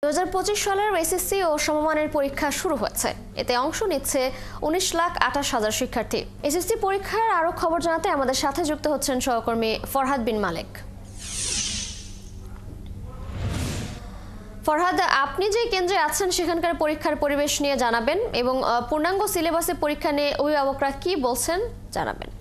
2025 সালের এসএসসি ও সমমানের পরীক্ষা শুরু হয়েছে। এতে অংশ নিচ্ছে 19,28,000 শিক্ষার্থী। এসএসসি পরীক্ষার আরো খবর জানাতে আমাদের সাথে যুক্ত হচ্ছেন সহকর্মী ফরহাদ বিন মালেক। ফরহাদ, আপনি যে কেন্দ্রে আছেন সেখানকার পরীক্ষার পরিবেশ নিয়ে জানাবেন এবং পূর্ণাঙ্গ সিলেবাসে পরীক্ষা নিয়ে অভিভাবকরা কি বলছেন জানাবেন।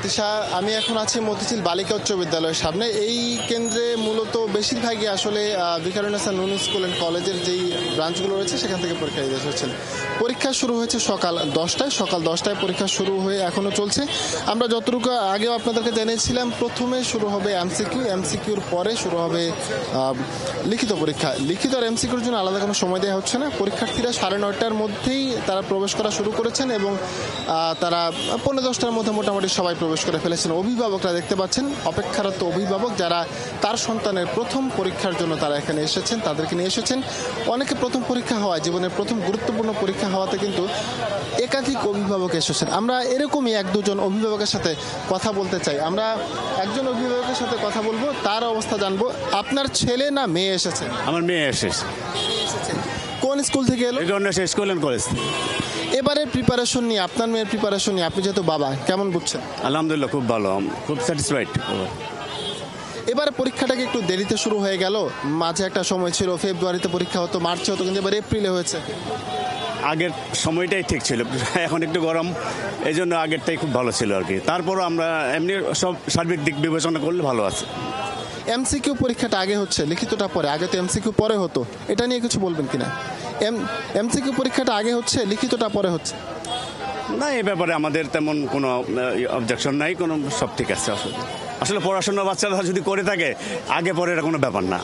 তিশা, আমি এখন আছি মতিঝিল বালিকা উচ্চ বিদ্যালয়ের সামনে। এই কেন্দ্রে মূলত বেশিরভাগই আসলে ভিকারুন্নেসা নূন স্কুল অ্যান্ড কলেজের যেই ব্রাঞ্চগুলো রয়েছে সেখান থেকে পরীক্ষা দিতে এসেছেন। পরীক্ষা শুরু হয়েছে সকাল 10টায় পরীক্ষা শুরু হয়ে এখনও চলছে। আমরা যতটুকু আগেও আপনাদেরকে জানিয়েছিলাম, প্রথমে শুরু হবে এমসিকিউর পরে শুরু হবে লিখিত পরীক্ষা। লিখিত আর এমসিকিউর জন্য আলাদা কোনো সময় দেওয়া হচ্ছে না। পরীক্ষার্থীরা 9:30টার মধ্যেই তারা প্রবেশ করা শুরু করেছেন এবং তারা 10:45টার মধ্যে মোটামুটি সবাই প্রবেশ করে ফেলেছেন। অভিভাবকরা দেখতে পাচ্ছেন, অপেক্ষারত অভিভাবক যারা তার সন্তানের প্রথম পরীক্ষার জন্য তারা এখানে এসেছেন, তাদেরকে নিয়ে এসেছেন। অনেকে প্রথম পরীক্ষা হওয়ায়, জীবনের প্রথম গুরুত্বপূর্ণ পরীক্ষা হওয়াতে কিন্তু একাধিক অভিভাবক এসেছেন। আমরা এরকমই 1-2জন অভিভাবকের সাথে কথা বলতে চাই। আমরা একজন অভিভাবকের সাথে কথা বলবো, তার অবস্থা জানবো। আপনার ছেলে না মেয়ে এসেছে? আমার মেয়ে এসেছে। কোন স্কুল থেকে এলো? School and college. এবারে প্রিপারেশন নিয়ে, আপনার মেয়ের প্রিপারেশন নিয়ে আপনি যেহেতু বাবা, কেমন বুঝছেন? আলহামদুলিল্লাহ, খুব ভালো, খুব স্যাটিসফাইড। এবারে পরীক্ষাটাকে একটু দেরিতে শুরু হয়ে গেল। মাঝে একটা সময় ছিল ফেব্রুয়ারিতে পরীক্ষা হতো, মার্চে হতো, কিন্তু এবার এপ্রিলে হয়েছে। আগের সময়টাই ঠিক ছিল, এখন একটু গরম, এই জন্য আগেরটাই খুব ভালো ছিল আর কি। তারপরও আমরা এমনি সব সার্বিক দিক বিবেচনা করলে ভালো আছে। এমসিকিউ পরীক্ষাটা আগে হচ্ছে, লিখিতটা পরে। আগে তো এমসিকিউ পরে হতো, এটা নিয়ে কিছু বলবেন কিনা? এমসিকিউ পরীক্ষাটা আগে হচ্ছে, লিখিতটা পরে হচ্ছে। না, এই ব্যাপারে আমাদের তেমন কোনো অবজেকশন নাই, কোনো সব ঠিক আছে। আসলে পড়াশোনা বাচ্চারা যদি করে থাকে, আগে পরে এটা কোনো ব্যাপার না।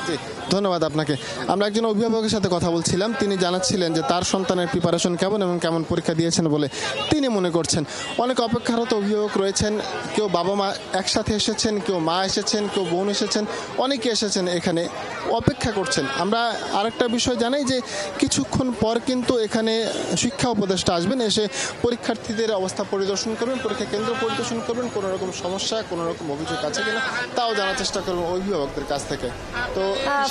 জি, ধন্যবাদ আপনাকে। আমরা একজন অভিভাবকের সাথে কথা বলছিলাম, তিনি জানাচ্ছিলেন যে তার সন্তানের প্রিপারেশন কেমন এবং কেমন পরীক্ষা দিয়েছেন বলে তিনি মনে করছেন। অনেক অপেক্ষারত অভিভাবক রয়েছেন, কেউ বাবা মা একসাথে এসেছেন, কেউ মা এসেছেন, কেউ বোন এসেছেন, অনেকে এসেছেন এখানে অপেক্ষা করছেন। আমরা আরেকটা বিষয় জানাই যে কিছুক্ষণ পর কিন্তু এখানে শিক্ষা উপদেষ্টা আসবেন, এসে পরীক্ষার্থীদের অবস্থা পরিদর্শন করবেন, পরীক্ষা কেন্দ্র পরিদর্শন করবেন, কোনো রকম সমস্যা, কোনো রকম অভিযোগ আছে কিনা তাও জানার চেষ্টা করবেন অভিভাবকদের কাছ থেকে। তো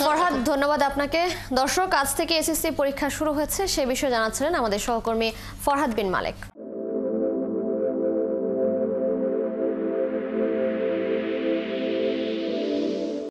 ফরহাদ, ধন্যবাদ আপনাকে। দর্শক, আজ থেকে এসএসসি পরীক্ষা শুরু হয়েছে সে বিষয়ে জানাচ্ছিলেন আমাদের সহকর্মী ফরহাদ বিন মালেক।